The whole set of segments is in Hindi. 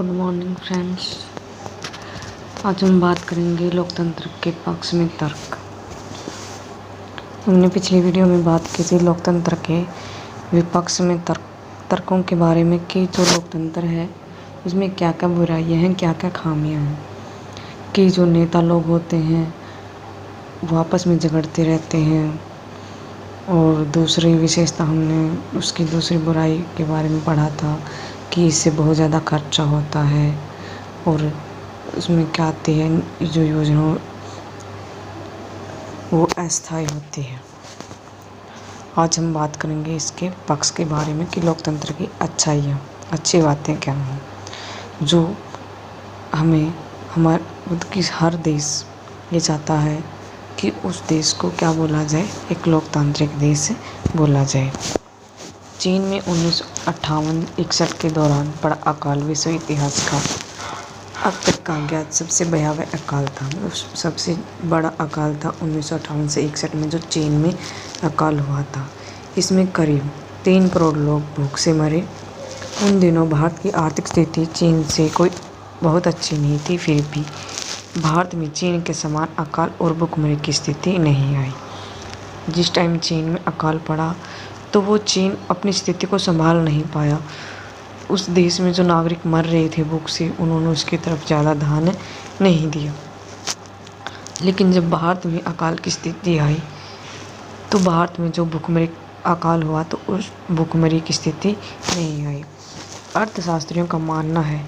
Good morning friends. आज हम बात करेंगे लोकतंत्र के पक्ष में तर्क। हमने पिछली वीडियो में बात की थी लोकतंत्र के विपक्ष में तर्कों के बारे में कि जो लोकतंत्र है उसमें क्या क्या बुराइयां हैं, क्या क्या खामियां हैं, कि जो नेता लोग होते हैं वो आपस में झगड़ते रहते हैं। और दूसरी विशेषता हमने उसकी दूसरी बुराई के बारे में पढ़ा था कि इससे बहुत ज़्यादा खर्चा होता है और उसमें क्या आती है, जो योजना वो अस्थायी होती है। आज हम बात करेंगे इसके पक्ष के बारे में कि लोकतंत्र की अच्छाइयाँ, अच्छी बातें क्या हैं, जो हमें हमारे हर देश ये चाहता है कि उस देश को क्या बोला जाए, एक लोकतांत्रिक देश बोला जाए। चीन में 1958-61 के दौरान पड़ा अकाल विश्व इतिहास का अब तक का ज्ञात सबसे भयावह अकाल था। सबसे बड़ा अकाल था 1958 से 61 में जो चीन में अकाल हुआ था। इसमें करीब 3 करोड़ लोग भूख से मरे। उन दिनों भारत की आर्थिक स्थिति चीन से कोई बहुत अच्छी नहीं थी, फिर भी भारत में चीन के समान अकाल और भूखमरी की स्थिति नहीं आई। जिस टाइम चीन में अकाल पड़ा तो वो चीन अपनी स्थिति को संभाल नहीं पाया। उस देश में जो नागरिक मर रहे थे भूख से, उन्होंने उसकी तरफ ज़्यादा ध्यान नहीं दिया। लेकिन जब भारत में अकाल की स्थिति आई तो भारत में जो भूखमरी अकाल हुआ तो उस भूखमरी की स्थिति नहीं आई। अर्थशास्त्रियों का मानना है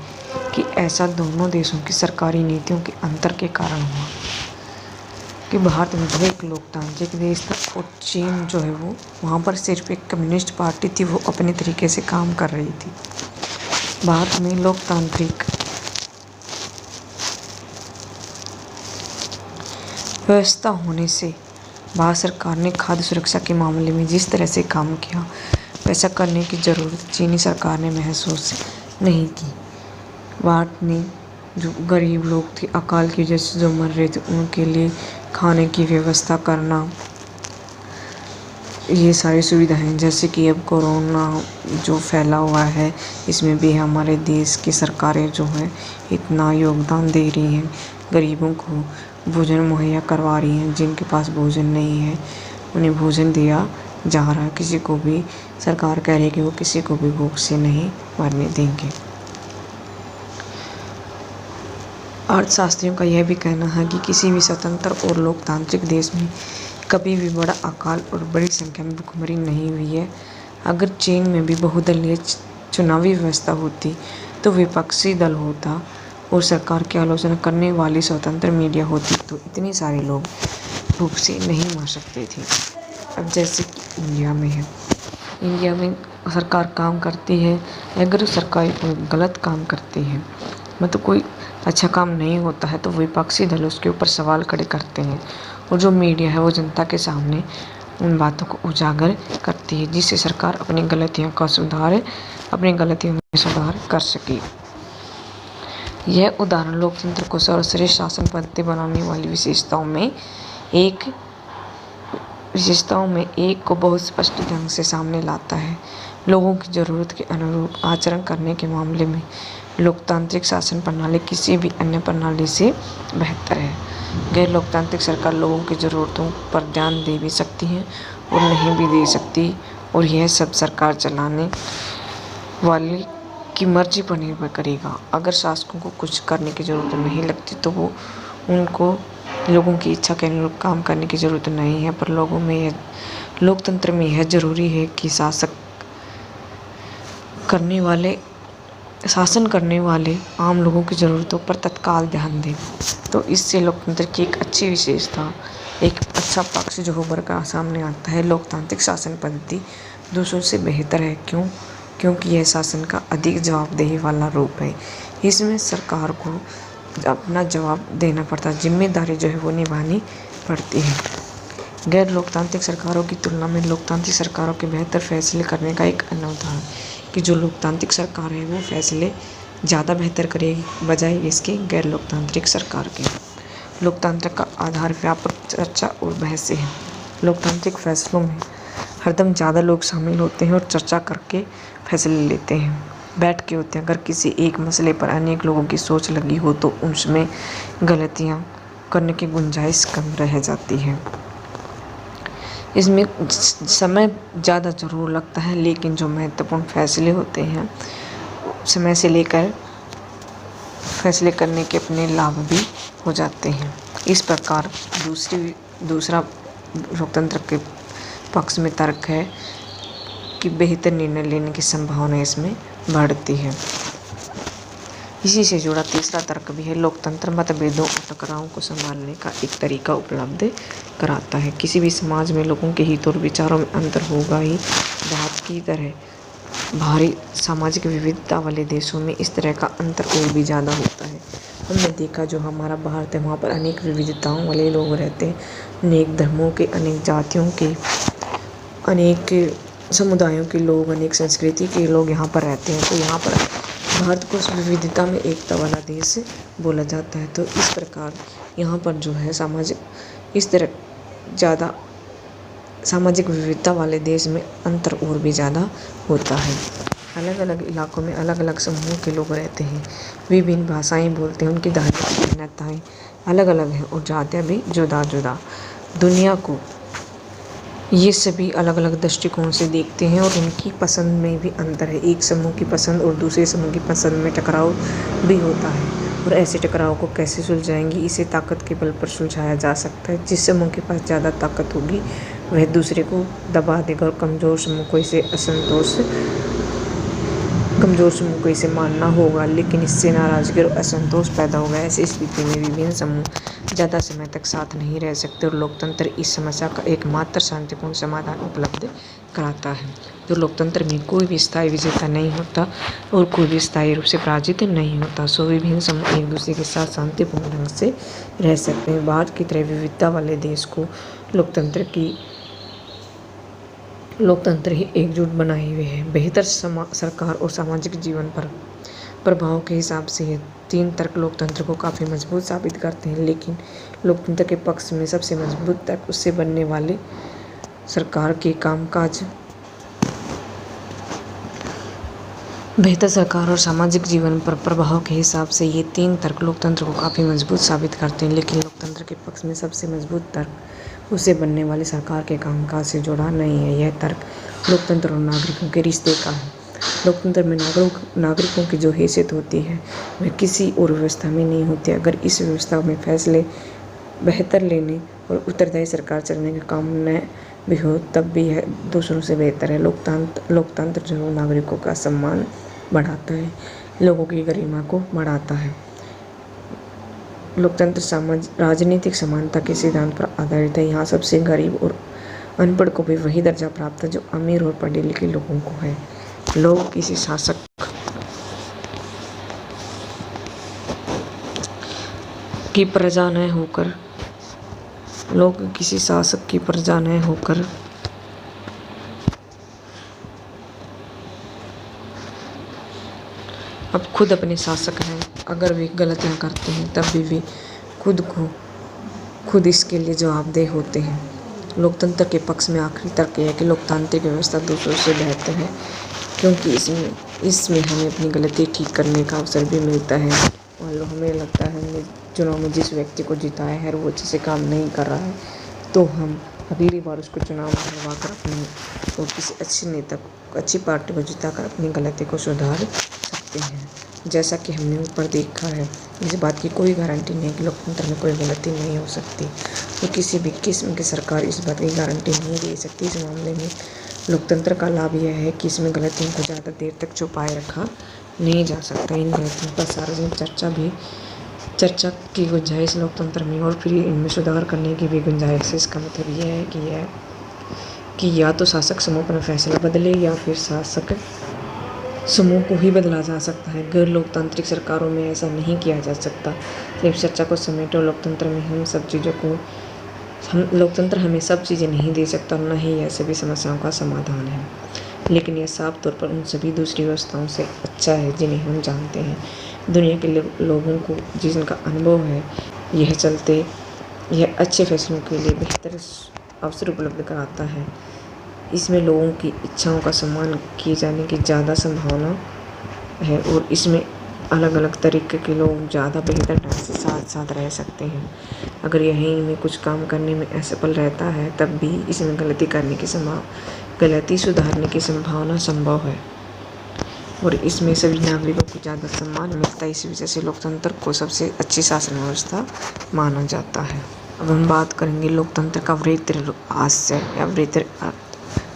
कि ऐसा दोनों देशों की सरकारी नीतियों के अंतर के कारण हुआ कि भारत में जो एक लोकतांत्रिक देश था और चीन जो है वो वहाँ पर सिर्फ एक कम्युनिस्ट पार्टी थी, वो अपने तरीके से काम कर रही थी। भारत में लोकतांत्रिक व्यवस्था होने से भारत सरकार ने खाद्य सुरक्षा के मामले में जिस तरह से काम किया वैसा करने की ज़रूरत चीनी सरकार ने महसूस नहीं की। भारत ने जो गरीब लोग थे, अकाल की वजह से जो मर रहे थे, उनके लिए खाने की व्यवस्था करना, ये सारी सुविधाएं, जैसे कि अब कोरोना जो फैला हुआ है इसमें भी हमारे देश की सरकारें जो है इतना योगदान दे रही हैं, गरीबों को भोजन मुहैया करवा रही हैं। जिनके पास भोजन नहीं है उन्हें भोजन दिया जा रहा है। किसी को भी सरकार कह रही है कि वो किसी को भी भूख से नहीं मरने देंगे। अर्थशास्त्रियों का यह भी कहना है कि किसी भी स्वतंत्र और लोकतांत्रिक देश में कभी भी बड़ा अकाल और बड़ी संख्या में भूखमरी नहीं हुई है। अगर चीन में भी बहुदलीय चुनावी व्यवस्था होती तो विपक्षी दल होता और सरकार की आलोचना करने वाली स्वतंत्र मीडिया होती तो इतने सारे लोग भूख से नहीं मर सकते थे। अब जैसे कि इंडिया में है, इंडिया में सरकार काम करती है, अगर सरकार कोई गलत काम करती है, मतलब कोई अच्छा काम नहीं होता है तो विपक्षी दल उसके ऊपर सवाल खड़े करते हैं और जो मीडिया है वो जनता के सामने उन बातों को उजागर करती है, जिससे सरकार अपनी गलतियों में सुधार कर सके। यह उदाहरण लोकतंत्र को सर्वश्रेष्ठ शासन पद्धति बनाने वाली विशेषताओं में एक को बहुत स्पष्ट ढंग से सामने लाता है। लोगों की ज़रूरत के अनुरूप आचरण करने के मामले में लोकतांत्रिक शासन प्रणाली किसी भी अन्य प्रणाली से बेहतर है। गैर लोकतांत्रिक सरकार लोगों की ज़रूरतों पर ध्यान दे भी सकती है और नहीं भी दे सकती, और यह सब सरकार चलाने वाले की मर्जी पर निर्भर करेगा। अगर शासकों को कुछ करने की ज़रूरत नहीं लगती तो वो उनको लोगों की इच्छा के अनुरूप काम करने की ज़रूरत नहीं है। पर लोकतंत्र में यह ज़रूरी है कि शासन करने वाले आम लोगों की ज़रूरतों पर तत्काल ध्यान दें। तो इससे लोकतंत्र की एक अच्छी विशेषता, एक अच्छा पक्ष जो उभर कर सामने आता है। लोकतांत्रिक शासन पद्धति दूसरों से बेहतर है। क्योंकि यह शासन का अधिक जवाबदेही वाला रूप है। इसमें सरकार को अपना जवाब देना पड़ता है, जिम्मेदारी जो है वो निभानी पड़ती है। गैर लोकतांत्रिक सरकारों की तुलना में लोकतांत्रिक सरकारों के बेहतर फैसले करने का एक अन्य उदाहरण कि जो लोकतांत्रिक सरकार है वो फैसले ज़्यादा बेहतर करेगी बजाय इसके गैर लोकतांत्रिक सरकार के। लोकतंत्र का आधार व्यापक चर्चा और बहस से है। लोकतांत्रिक फैसलों में हरदम ज़्यादा लोग शामिल होते हैं और चर्चा करके फैसले लेते हैं। बैठ के होते हैं। अगर किसी एक मसले पर अनेक लोगों की सोच लगी हो तो उसमें गलतियाँ करने की गुंजाइश कम रह जाती है। इसमें समय ज़्यादा ज़रूर लगता है, लेकिन जो महत्वपूर्ण फैसले होते हैं समय से लेकर फैसले करने के अपने लाभ भी हो जाते हैं। इस प्रकार दूसरा लोकतंत्र के पक्ष में तर्क है कि बेहतर निर्णय लेने की संभावना इसमें बढ़ती है। इसी से जुड़ा तीसरा तर्क भी है, लोकतंत्र मतभेदों और टकरावों को संभालने का एक तरीका उपलब्ध कराता है। किसी भी समाज में लोगों के हित और विचारों में अंतर होगा ही। भारत की तरह भारी सामाजिक विविधता वाले देशों में इस तरह का अंतर और भी ज़्यादा होता है। हमने देखा जो हमारा भारत है वहाँ पर अनेक विविधताओं वाले लोग रहते हैं, अनेक धर्मों के, अनेक जातियों के, अनेक समुदायों के लोग, अनेक संस्कृति के लोग यहाँ पर रहते हैं। तो यहाँ पर भारत को विविधता में एकता वाला देश बोला जाता है। तो इस प्रकार यहाँ पर जो है इस तरह ज़्यादा सामाजिक विविधता वाले देश में अंतर और भी ज़्यादा होता है। अलग अलग इलाकों में अलग अलग समूह के लोग रहते हैं, विभिन्न भाषाएं बोलते हैं, उनकी धार्मिक भिन्नताएं अलग अलग हैं और जातियाँ भी जुदा जुदा। दुनिया को ये सभी अलग अलग दृष्टिकोण से देखते हैं और उनकी पसंद में भी अंतर है। एक समूह की पसंद और दूसरे समूह की पसंद में टकराव भी होता है और ऐसे टकराव को कैसे सुलझाएंगे, इसे ताकत के बल पर सुलझाया जा सकता है। जिस समूह के पास ज़्यादा ताकत होगी वह दूसरे को दबा देगा और कमज़ोर समूह को इसे मानना होगा, लेकिन इससे नाराज़गी और असंतोष पैदा होगा। ऐसी स्थिति में विभिन्न समूह ज़्यादा समय तक साथ नहीं रह सकते और लोकतंत्र इस समस्या का एकमात्र शांतिपूर्ण समाधान उपलब्ध कराता है। तो लोकतंत्र में कोई भी स्थायी विजेता नहीं होता और कोई भी स्थायी रूप से पराजित नहीं होता। सो विभिन्न समूह एक दूसरे के साथ शांतिपूर्ण ढंग से रह सकते हैं। भारत की तरह विविधता वाले देश को लोकतंत्र ही एकजुट बनाए हुए है। बेहतर सरकार और सामाजिक जीवन पर प्रभाव के हिसाब से ये तीन तर्क लोकतंत्र को काफ़ी मजबूत साबित करते हैं, लेकिन लोकतंत्र के पक्ष में सबसे मजबूत तर्क उससे बनने वाले सरकार के कामकाज, बेहतर सरकार और सामाजिक जीवन पर प्रभाव के हिसाब से ये तीन तर्क लोकतंत्र को काफ़ी मजबूत साबित करते हैं, लेकिन लोकतंत्र के पक्ष में सबसे मजबूत तर्क उससे बनने वाली सरकार के कामकाज से जुड़ा नहीं है। यह तर्क लोकतंत्र और नागरिकों के रिश्ते का है। लोकतंत्र में नागरिकों की जो हैसियत होती है वह किसी और व्यवस्था में नहीं होती। अगर इस व्यवस्था में फैसले बेहतर लेने और उत्तरदायी सरकार चलने का काम न भी हो तब भी यह दूसरों से बेहतर है। लोकतंत्र जो नागरिकों का सम्मान बढ़ाता है, लोगों की गरिमा को बढ़ाता है। लोकतंत्र राजनीतिक समानता के सिद्धांत पर आधारित है। यहाँ सबसे गरीब और अनपढ़ को भी वही दर्जा प्राप्त है जो अमीर और पढ़े लिखे लोगों को है। लोग किसी शासक की प्रजा न होकर अब खुद अपने शासक हैं। अगर वे गलतियां करते हैं तब भी वे खुद इसके लिए जवाबदेह होते हैं। लोकतंत्र के पक्ष में आखिरी तर्क यह है कि लोकतांत्रिक व्यवस्था दूसरों से बेहतर है, क्योंकि इसमें हमें अपनी गलती ठीक करने का अवसर भी मिलता है। मान लो हमें लगता है हमने चुनाव में जिस व्यक्ति को जिताया है वो अच्छे से काम नहीं कर रहा है, तो हम अगली बार उसको चुनाव हरवा कर किसी अच्छे नेता को, अच्छी पार्टी को जिताकर अपनी गलती को सुधार सकते हैं। जैसा कि हमने ऊपर देखा है, इस बात की कोई गारंटी नहीं कि लोकतंत्र में कोई गलती नहीं हो सकती, तो किसी भी किस्म की सरकार इस बात की गारंटी नहीं दे सकती। इस मामले में लोकतंत्र का लाभ यह है कि इसमें गलतियों को ज़्यादा देर तक छुपाए रखा नहीं जा सकता। इन गलतियों पर सार्वजनिक चर्चा की गुंजाइश लोकतंत्र में और फिर इनमें सुधार करने की भी गुंजाइश है। इसका मतलब यह है कि या तो शासक समूह अपना फैसला बदले या फिर शासक समूह को ही बदला जा सकता है। गैर लोकतांत्रिक सरकारों में ऐसा नहीं किया जा सकता। सिर्फ चर्चा को समेटो। लोकतंत्र हमें सब चीज़ें नहीं दे सकता, न ही यह सभी समस्याओं का समाधान है, लेकिन यह साफ तौर पर उन सभी दूसरी व्यवस्थाओं से अच्छा है जिन्हें हम जानते हैं। दुनिया के लोगों को जिनका अनुभव है, यह अच्छे फैसलों के लिए बेहतर अवसर उपलब्ध कराता है। इसमें लोगों की इच्छाओं का सम्मान किए जाने की ज़्यादा संभावना है और इसमें अलग अलग तरीके के लोग ज़्यादा बेहतर ढंग से साथ साथ रह सकते हैं। अगर यहीं में कुछ काम करने में असफल रहता है तब भी इसमें गलती सुधारने की संभावना संभव है और इसमें सभी नागरिकों को ज़्यादा सम्मान मिलता है। इस वजह से लोकतंत्र को सबसे अच्छी शासन व्यवस्था माना जाता है। अब हम बात करेंगे लोकतंत्र का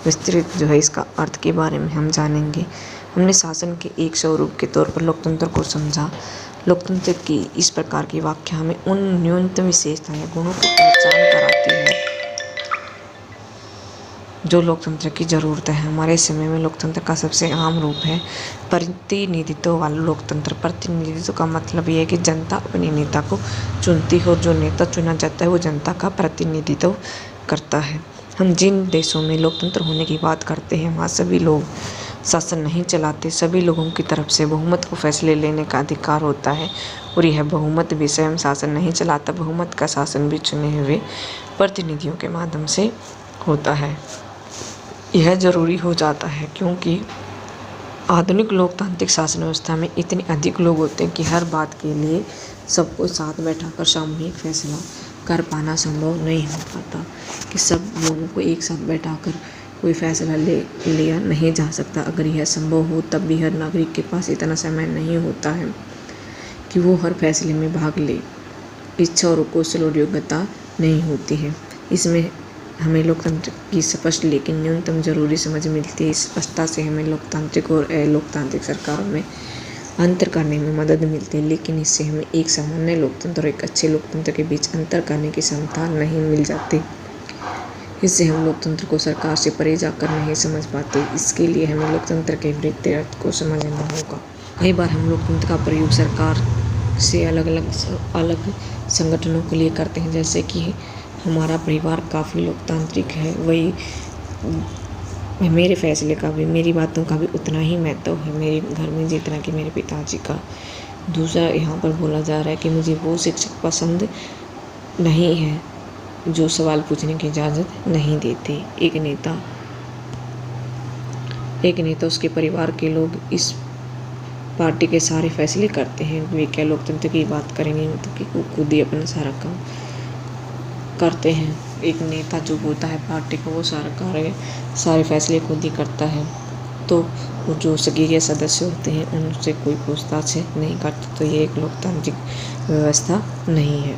विस्तृत जो है इसका अर्थ के बारे में हम जानेंगे। हमने शासन के एक स्वरूप के तौर पर लोकतंत्र को समझा। लोकतंत्र की इस प्रकार की व्याख्या हमें उन न्यूनतम विशेषताएं या गुणों की पहचान कराती है जो लोकतंत्र की ज़रूरत है। हमारे समय में लोकतंत्र का सबसे आम रूप है प्रतिनिधित्व वाला लोकतंत्र। प्रतिनिधित्व का मतलब ये है कि जनता अपने नेता को चुनती है और जो नेता चुना जाता है वो जनता का प्रतिनिधित्व करता है। हम जिन देशों में लोकतंत्र होने की बात करते हैं वहाँ सभी लोग शासन नहीं चलाते, सभी लोगों की तरफ से बहुमत को फैसले लेने का अधिकार होता है और यह बहुमत भी स्वयं शासन नहीं चलाता, बहुमत का शासन भी चुने हुए प्रतिनिधियों के माध्यम से होता है। यह ज़रूरी हो जाता है क्योंकि आधुनिक लोकतांत्रिक शासन व्यवस्था में इतने अधिक लोग होते हैं कि हर बात के लिए सबको साथ बैठाकर सामूहिक फैसला कर पाना संभव नहीं हो पाता, कि सब लोगों को एक साथ बैठाकर कोई फैसला लिया नहीं जा सकता। अगर यह संभव हो तब भी हर नागरिक के पास इतना समय नहीं होता है कि वो हर फैसले में भाग ले। इच्छा और कौशल और योग्यता नहीं होती है। इसमें हमें लोकतंत्र की स्पष्ट लेकिन न्यूनतम जरूरी समझ मिलती है। इस स्पष्टता से हमें लोकतांत्रिक और अलोकतांत्रिक सरकारों में अंतर करने में मदद मिलती है, लेकिन इससे हमें एक सामान्य लोकतंत्र और एक अच्छे लोकतंत्र के बीच अंतर करने की क्षमता नहीं मिल जाती। इससे हम लोकतंत्र को सरकार से परे जाकर नहीं समझ पाते। इसके लिए हमें लोकतंत्र के विपरीत अर्थ को समझना होगा। कई बार हम लोकतंत्र का प्रयोग सरकार से अलग संगठनों के लिए करते हैं, जैसे कि हमारा परिवार काफ़ी लोकतांत्रिक है, वही मेरे फैसले का भी, मेरी बातों का भी उतना ही महत्व है मेरे घर में जितना कि मेरे पिताजी का। दूसरा, यहाँ पर बोला जा रहा है कि मुझे वो शिक्षक पसंद नहीं है जो सवाल पूछने की इजाज़त नहीं देते। एक नेता उसके परिवार के लोग इस पार्टी के सारे फैसले करते हैं। वे क्या लोकतंत्र की बात करेंगे, मतलब कि वो खुद ही अपना सारा काम करते हैं। एक नेता जो होता है पार्टी का वो सारे फैसले खुद ही करता है, तो वो जो सक्रिय सदस्य होते हैं उनसे कोई पूछताछ नहीं करता, तो ये एक लोकतांत्रिक व्यवस्था नहीं है।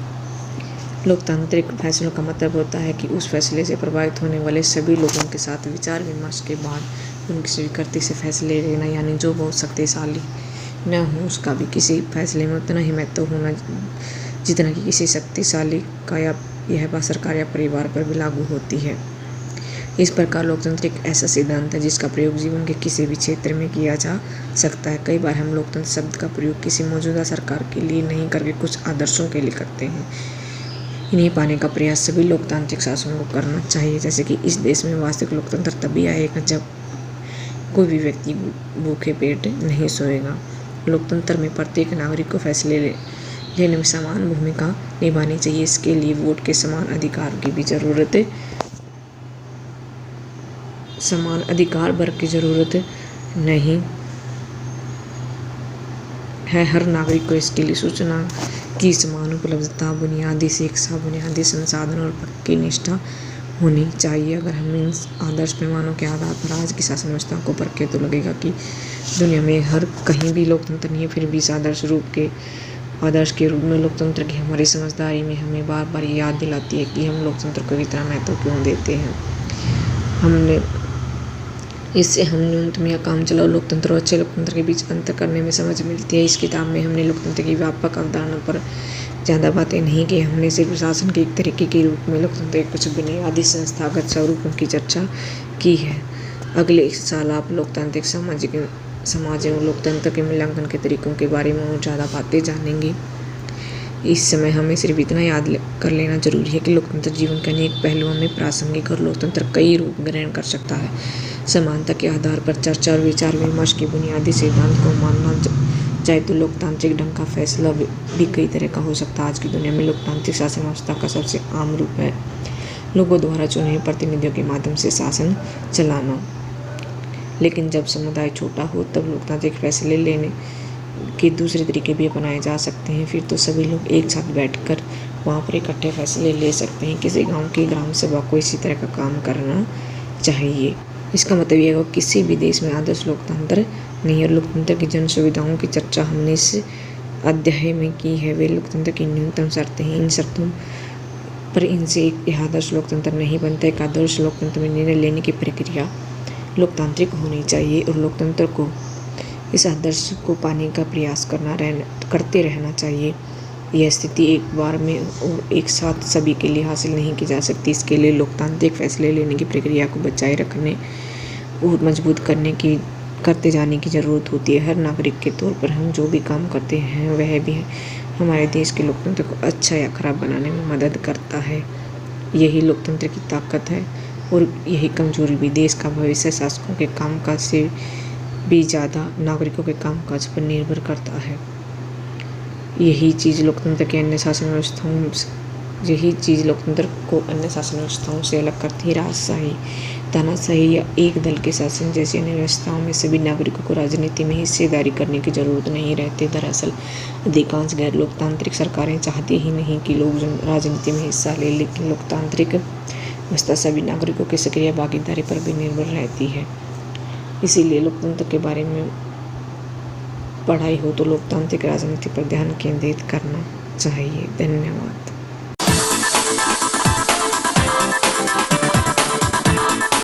लोकतांत्रिक फैसलों का मतलब होता है कि उस फैसले से प्रभावित होने वाले सभी लोगों के साथ विचार विमर्श के बाद उनकी स्वीकृति से फैसले लेना, यानी जो बहुत शक्तिशाली न हो उसका भी किसी फैसले में उतना ही महत्व होना जितना कि किसी शक्तिशाली का या यह बात सरकार या परिवार पर भी लागू होती है। इस प्रकार लोकतंत्र एक ऐसा सिद्धांत है जिसका प्रयोग जीवन के किसी भी क्षेत्र में किया जा सकता है। कई बार हम लोकतंत्र शब्द का प्रयोग किसी मौजूदा सरकार के लिए नहीं करके कुछ आदर्शों के लिए करते हैं। इन्हें पाने का प्रयास सभी लोकतांत्रिक शासनों को करना चाहिए। जैसे कि इस देश में वास्तविक लोकतंत्र तभी आएगा जब कोई भी व्यक्ति भूखे पेट नहीं सोएगा। लोकतंत्र में प्रत्येक नागरिक को फैसले लेने में समान भूमिका निभानी चाहिए। इसके लिए वोट के समान अधिकार की भी जरूरत है, समान अधिकार वर्ग की जरूरत नहीं है। हर नागरिक को इसके लिए सूचना की समान उपलब्धता, बुनियादी शिक्षा, बुनियादी संसाधन और पक्की निष्ठा होनी चाहिए। अगर हम इन आदर्श पैमानों के आधार पर आज की शासन व्यवस्था को परखें तो लगेगा कि दुनिया में हर कहीं भी लोकतंत्र नहीं है, फिर भी इस आदर्श के रूप में लोकतंत्र की हमारी समझदारी में हमें बार बार याद दिलाती है कि हम लोकतंत्र को इतना महत्व क्यों देते हैं। इससे हम न्यूनतम या काम चलाओ लोकतंत्र और अच्छे लोकतंत्र के बीच अंतर करने में समझ मिलती है। इस किताब में हमने लोकतंत्र की व्यापक अवधारणा पर ज़्यादा बातें नहीं की, हमने सिर्फ शासन के एक तरीके के रूप में लोकतंत्र के कुछ बुनियादी संस्थागत स्वरूपों की चर्चा की है। अगले साल आप लोकतांत्रिक समाज एवं लोकतंत्र के मूल्यांकन के तरीकों के बारे में और ज़्यादा बातें जानेंगे। इस समय हमें सिर्फ इतना याद कर लेना जरूरी है कि लोकतंत्र जीवन के अनेक पहलुओं में प्रासंगिक और लोकतंत्र कई रूप ग्रहण कर सकता है। समानता के आधार पर चर्चा और विचार विमर्श के बुनियादी सिद्धांत को मानना चाहे तो लोकतांत्रिक ढंग का फैसला भी कई तरह का हो सकता है। आज की दुनिया में लोकतांत्रिक शासन व्यवस्था का सबसे आम रूप है लोगों द्वारा चुने हुए प्रतिनिधियों के माध्यम से शासन चलाना। लेकिन जब समुदाय छोटा हो तब लोकतांत्रिक फैसले लेने के दूसरे तरीके भी अपनाए जा सकते हैं। फिर तो सभी लोग एक साथ बैठकर वहाँ पर इकट्ठे फैसले ले सकते हैं। किसी गांव की ग्राम सभा को इसी तरह का काम करना चाहिए। इसका मतलब ये है किसी भी देश में आदर्श लोकतंत्र नहीं है। लोकतंत्र की जन सुविधाओं की चर्चा हमने इस अध्याय में की है। वे लोकतंत्र की न्यूनतम शर्तें हैं। इन शर्तों पर इनसे एक आदर्श लोकतंत्र नहीं बनता। एक आदर्श लोकतंत्र में निर्णय लेने की प्रक्रिया लोकतांत्रिक होनी चाहिए और लोकतंत्र को इस आदर्श को पाने का प्रयास करते रहना चाहिए। यह स्थिति एक बार में और एक साथ सभी के लिए हासिल नहीं की जा सकती। इसके लिए लोकतांत्रिक फैसले लेने की प्रक्रिया को बचाए रखने और मजबूत करते जाने की ज़रूरत होती है। हर नागरिक के तौर पर हम जो भी काम करते हैं वह भी हमारे देश के लोकतंत्र को अच्छा या खराब बनाने में मदद करता है। यही लोकतंत्र की ताकत है और यही कमजोरी भी। देश का भविष्य शासकों के कामकाज से भी ज़्यादा नागरिकों के कामकाज पर निर्भर करता है। यही चीज़ लोकतंत्र को अन्य शासन व्यवस्थाओं से अलग करती है। राजशाही, तानाशाही या एक दल के शासन जैसी अन्य व्यवस्थाओं में सभी नागरिकों को राजनीति में हिस्सेदारी करने की जरूरत नहीं रहती। दरअसल अधिकांश गैर लोकतांत्रिक सरकारें चाहती ही नहीं कि लोग राजनीति में हिस्सा लें, लेकिन लोकतांत्रिक व्यवस्था सभी नागरिकों की सक्रिय भागीदारी पर भी निर्भर रहती है। इसीलिए लोकतंत्र के बारे में पढ़ाई हो तो लोकतांत्रिक राजनीति पर ध्यान केंद्रित करना चाहिए। धन्यवाद।